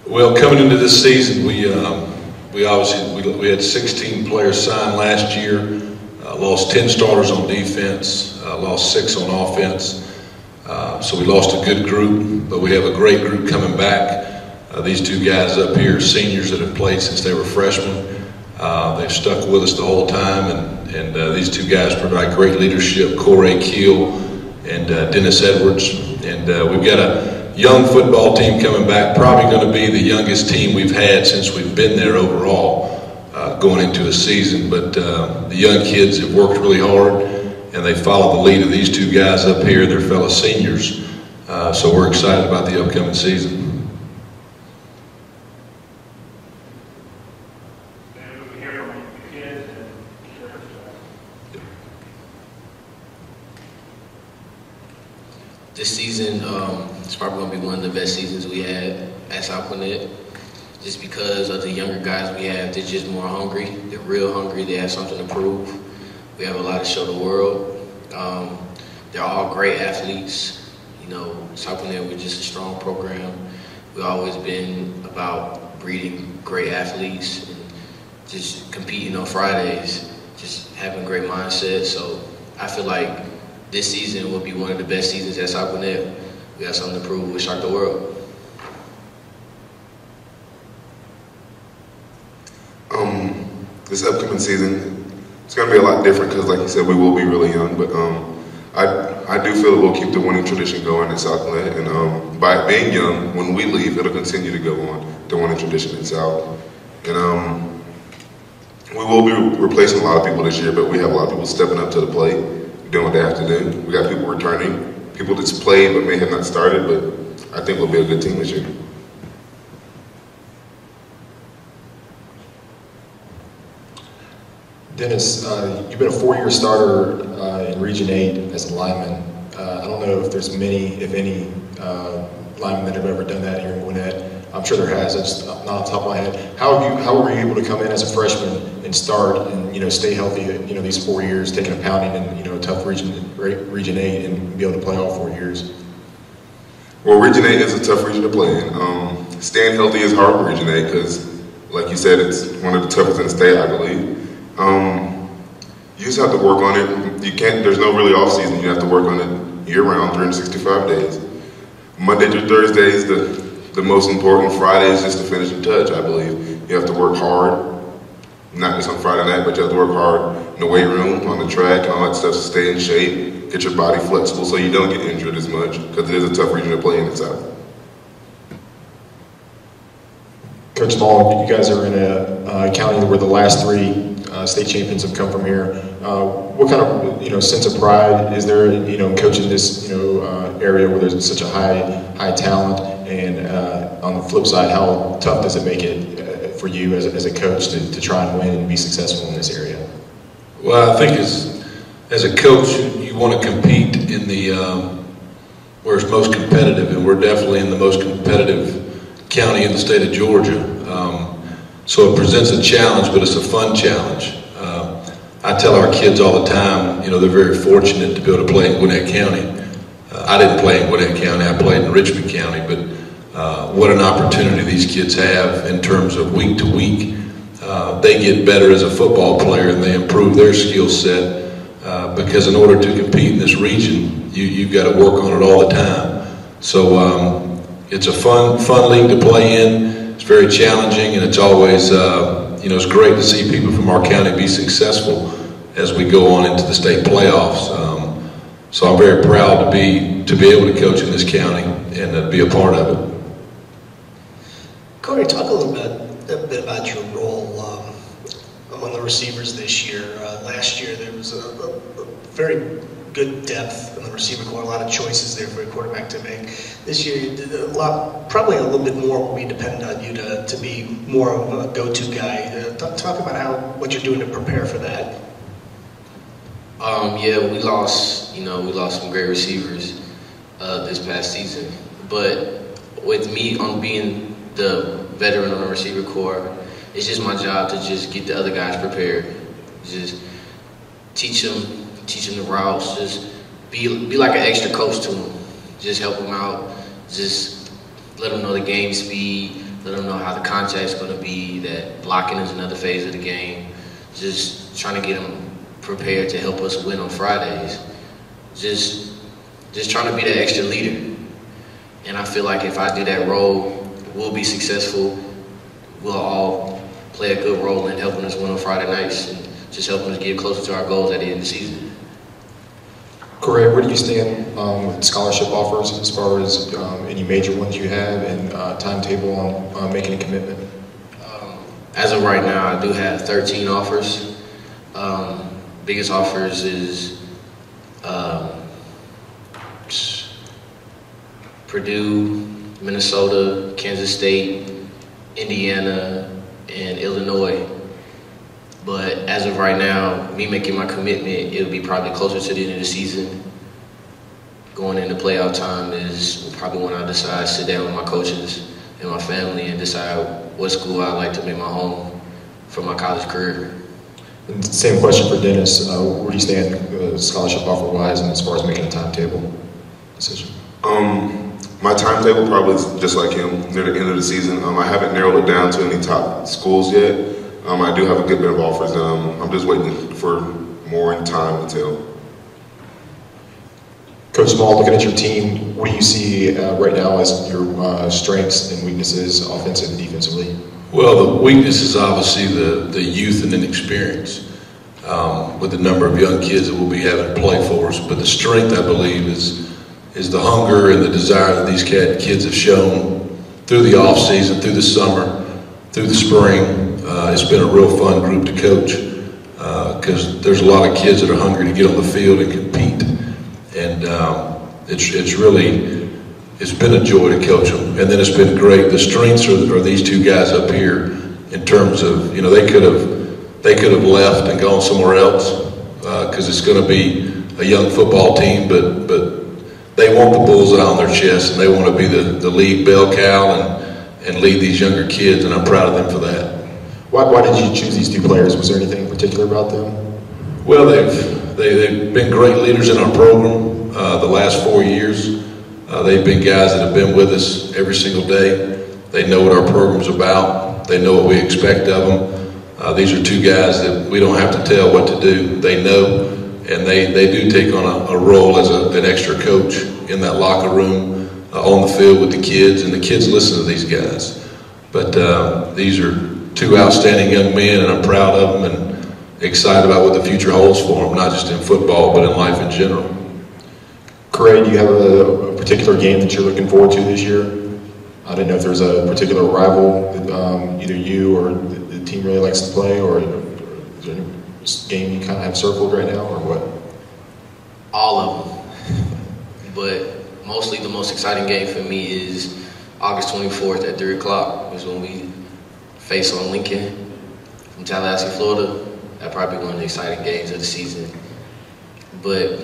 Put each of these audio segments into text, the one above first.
Well, coming into this season, we had 16 players signed last year. Lost 10 starters on defense. Lost 6 on offense. So we lost a good group, but we have a great group coming back. These two guys up here, seniors that have played since they were freshmen. They've stuck with us the whole time, and these two guys provide great leadership. Corey Keel and Dennis Edwards, and we've got a young football team coming back, probably going to be the youngest team we've had since we've been there overall going into a season. But the young kids have worked really hard, and they follow the lead of these two guys up here, their fellow seniors. So we're excited about the upcoming season. This season, it's probably going to be one of the best seasons we had at South Gwinnett, just because of the younger guys we have. They're just more hungry. They're real hungry. They have something to prove. We have a lot to show the world. They're all great athletes. You know, South Gwinnett, we're just a strong program. We've always been about breeding great athletes and just competing on Fridays, just having a great mindset. So I feel like this season will be one of the best seasons at South Gwinnett. We got something to prove. We'll shock the world. This upcoming season, it's going to be a lot different because, like you said, we will be really young. But I do feel that we'll keep the winning tradition going at South Gwinnett. And by being young, when we leave, it'll continue to go on, the winning tradition at South. And we will be replacing a lot of people this year, but we have a lot of people stepping up to the plate, doing what they have to do. We got people returning, people that's played but may have not started, but I think we'll be a good team this year. Dennis, you've been a 4-year starter in Region 8 as a lineman. I don't know if there's many, if any, linemen that have ever done that here in Gwinnett. I'm sure there has. That's not off the top of my head. How were you able to come in as a freshman and start and stay healthy? These 4 years, taking a pounding in a tough Region 8, and be able to play all 4 years. Well, Region 8 is a tough region to play in. Staying healthy is hard in Region 8 because, like you said, it's one of the toughest in the state, I believe. You just have to work on it. You can't. There's no really off season. You have to work on it year-round, 365 days. Monday through Thursday is the most important. Friday is just the finishing touch, I believe. You have to work hard, not just on Friday night, but you have to work hard in the weight room, on the track, and all that stuff to stay in shape, get your body flexible so you don't get injured as much, because it is a tough region to play in itself. Coach Small, you guys are in a county where the last 3 state champions have come from here. What kind of sense of pride is there in coaching this area where there's such a high talent? And on the flip side, how tough does it make it for you as a coach to try and win and be successful in this area? Well, I think as a coach, you want to compete in the where it's most competitive, and we're definitely in the most competitive county in the state of Georgia. So it presents a challenge, but it's a fun challenge. I tell our kids all the time, they're very fortunate to be able to play in Gwinnett County. I didn't play in Gwinnett County, I played in Richmond County, but what an opportunity these kids have in terms of week to week. They get better as a football player and they improve their skill set because in order to compete in this region, you've got to work on it all the time. So it's a fun league to play in. It's very challenging, and it's always, it's great to see people from our county be successful as we go on into the state playoffs. So I'm very proud to be able to coach in this county and be a part of it. Corey, talk a bit about your role among the receivers this year. Last year there was a very good depth in the receiver corps, a lot of choices there for a quarterback to make. This year you did a lot, probably a little bit more will be dependent on you to be more of a go-to guy. Talk about what you're doing to prepare for that. Yeah, we lost some great receivers this past season. But with me on being the veteran on the receiver corps, it's just my job to just get the other guys prepared. Just teach them the routes, just be like an extra coach to them. Just help them out, just let them know the game speed, let them know how the contact's going to be, that blocking is another phase of the game. Just trying to get them prepared to help us win on Fridays. Just trying to be that extra leader. And I feel like if I do that role, we'll be successful. We'll all play a good role in helping us win on Friday nights and just helping us get closer to our goals at the end of the season. Corey, where do you stand with scholarship offers as far as any major ones you have and timetable on making a commitment? As of right now, I do have 13 offers. Biggest offers is Purdue, Minnesota, Kansas State, Indiana, and Illinois. But as of right now, me making my commitment, it'll be probably closer to the end of the season. Going into playoff time is probably when I decide to sit down with my coaches and my family and decide what school I'd like to make my home for my college career. And same question for Dennis. Where do you stand scholarship offer-wise and as far as making a timetable decision? My timetable probably is just like him, near the end of the season. I haven't narrowed it down to any top schools yet. I do have a good bit of offers. I'm just waiting for more in time to tell. Coach Small, looking at your team, what do you see right now as your strengths and weaknesses, offensive and defensively? Well, the weakness is obviously the youth and inexperience with the number of young kids that we'll be having to play for us. But the strength, I believe, is the hunger and the desire that these kids have shown through the off season, through the summer, through the spring. It's been a real fun group to coach because there's a lot of kids that are hungry to get on the field and compete. And it's been a joy to coach them. And then it's been great. The strengths are these two guys up here in terms of, you know, they could have left and gone somewhere else because it's going to be a young football team, but they want the bullseye on their chest and they want to be the lead bell cow and lead these younger kids, and I'm proud of them for that. Why did you choose these two players? Was there anything in particular about them? Well, they've been great leaders in our program the last 4 years. They've been guys that have been with us every single day. They know what our program's about. They know what we expect of them. These are two guys that we don't have to tell what to do. They know, and they do take on a role as an extra coach in that locker room, on the field with the kids, and the kids listen to these guys. But these are two outstanding young men, and I'm proud of them and excited about what the future holds for them, not just in football, but in life in general. Corey, do you have a particular game that you're looking forward to this year? I didn't know if there's a particular rival that either you or the team really likes to play, or is there any game you kind of have circled right now, or what? All of them. But mostly the most exciting game for me is August 24th at 3 o'clock is when we face on Lincoln from Tallahassee, Florida. That'll probably be one of the exciting games of the season. But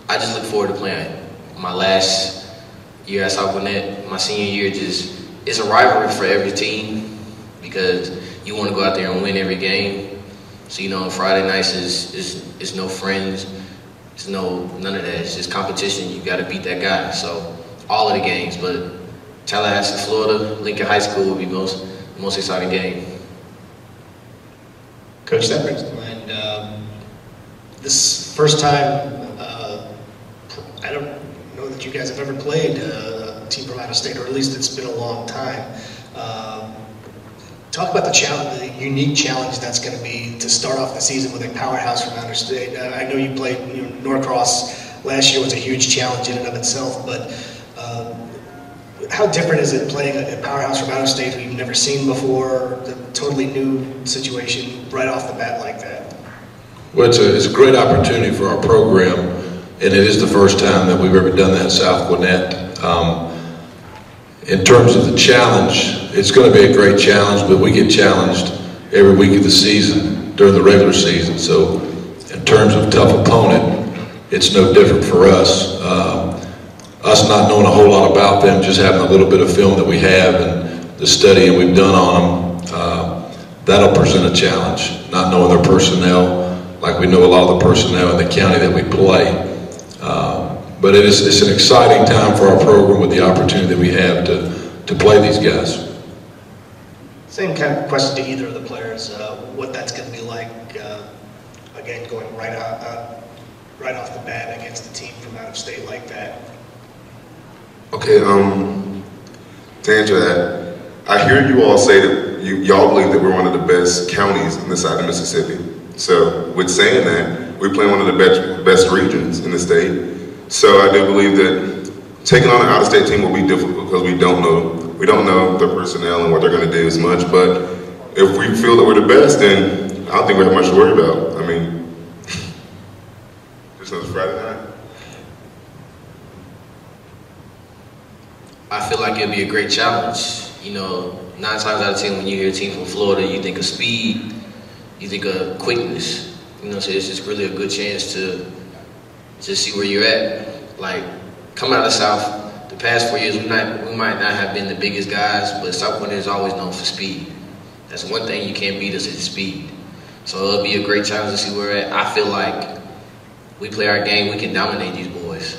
I just look forward to playing. My last year at South Gwinnett, my senior year, it's a rivalry for every team because you want to go out there and win every game. So, you know, on Friday nights is no friends, it's none of that. It's just competition. You got to beat that guy. So all of the games, but Tallahassee, Florida, Lincoln High School will be the most exciting game. Coach, that brings to mind this first time. I don't know that you guys have ever played a team from out of state, or at least it's been a long time. Talk about the challenge, the unique challenge that's going to be to start off the season with a powerhouse from out of state. I know you played Norcross last year, was a huge challenge in and of itself, but how different is it playing a powerhouse from out of state who you've never seen before, a totally new situation right off the bat like that? Well, it's a great opportunity for our program, and it is the first time that we've ever done that at South Gwinnett. In terms of the challenge, it's going to be a great challenge, but we get challenged every week of the season during the regular season. So in terms of tough opponent, it's no different for us. Us not knowing a whole lot about them, just having a little bit of film that we have and the studying we've done on them, that'll present a challenge. Not knowing their personnel, like we know a lot of the personnel in the county that we play. But it's an exciting time for our program with the opportunity that we have to play these guys. Same kind of question to either of the players, what that's going to be like, again, going right off the bat against a team from out of state like that. Okay, to answer that, I hear you all say that y'all believe that we're one of the best counties on this side of Mississippi. So with saying that, we play one of the best regions in the state. So I do believe that taking on an out-of-state team will be difficult because we don't know their personnel and what they're going to do as much. But if we feel that we're the best, then I don't think we have much to worry about. I mean, just another Friday night. I feel like it'll be a great challenge. You know, 9 times out of 10 when you hear a team from Florida, you think of speed, you think of quickness. You know, so it's just really a good chance to see where you're at. Like, coming out of the South, the past 4 years, we might not have been the biggest guys, but South Gwinnett is always known for speed. That's one thing you can't beat us is speed. So it'll be a great challenge to see where we're at. I feel like we play our game, we can dominate these boys.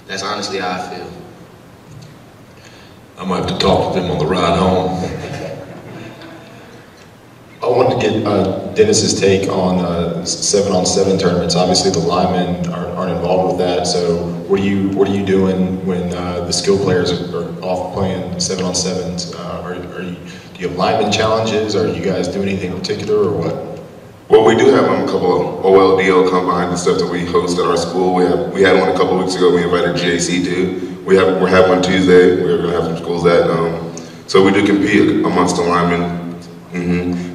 That's honestly how I feel. I might have to talk to them on the ride home. I wanted to get Dennis's take on 7-on-7 tournaments. Obviously, the linemen aren't involved with that. So, what are you doing when the skill players are off playing 7-on-7s? Do you have lineman challenges? Are you guys doing anything in particular, or what? Well, we do have a couple of OLDL combines and stuff that we host at our school. We had one a couple of weeks ago. We invited GAC to. We're having one Tuesday. We're going to have some schools at. So we do compete amongst the linemen.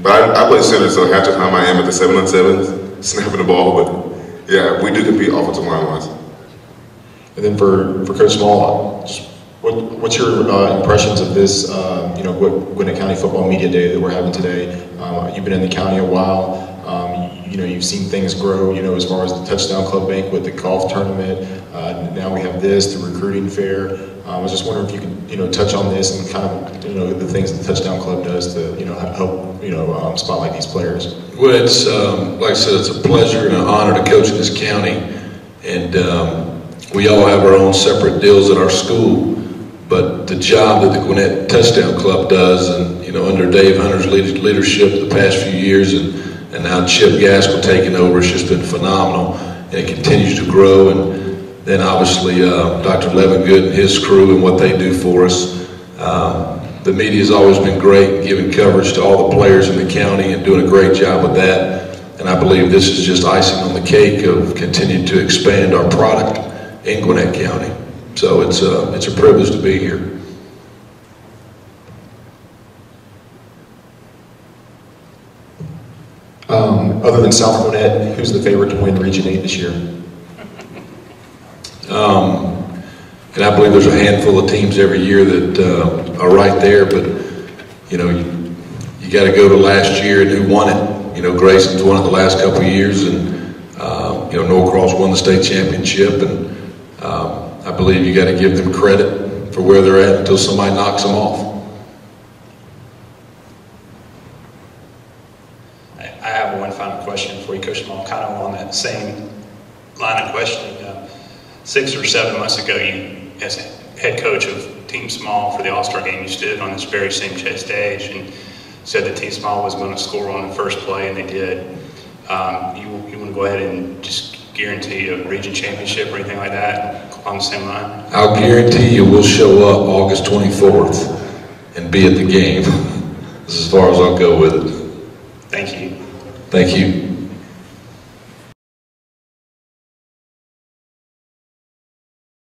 But I play center, so half the time I am at the 7-on-7s, snapping the ball. But yeah, we do compete offensive line-wise. And then for Coach Small, what's your impressions of this? Gwinnett County Football Media Day that we're having today. You've been in the county a while. You've seen things grow. As far as the Touchdown Club Banquet, the golf tournament. Now we have this, the recruiting fair. I was just wondering if you could, touch on this and kind of, the things the Touchdown Club does to, help, spotlight these players. Well, it's, like I said, it's a pleasure and an honor to coach in this county. And we all have our own separate deals at our school. But the job that the Gwinnett Touchdown Club does, and, under Dave Hunter's leadership the past few years, and now Chip Gaskell taking over, it's just been phenomenal. And it continues to grow. And then obviously Dr. Levingood and his crew and what they do for us. The media has always been great, giving coverage to all the players in the county and doing a great job with that. And I believe this is just icing on the cake of continuing to expand our product in Gwinnett County. So it's a privilege to be here. Other than South Gwinnett, who's the favorite to win Region 8 this year? And I believe there's a handful of teams every year that are right there, but you got to go to last year and who won it. Grayson's won it the last couple of years, and Norcross won the state championship, and I believe you got to give them credit for where they're at until somebody knocks them off. I have one final question for you, Coach Small, kind of on that same line of questioning. 6 or 7 months ago, you, as head coach of Team Small for the All-Star game, you stood on this very same stage and said that Team Small was going to score on the first play, and they did. You want to go ahead and just guarantee a region championship or anything like that on the same line? I'll guarantee you we'll show up August 24th and be at the game. This is as far as I'll go with it. Thank you. Thank you.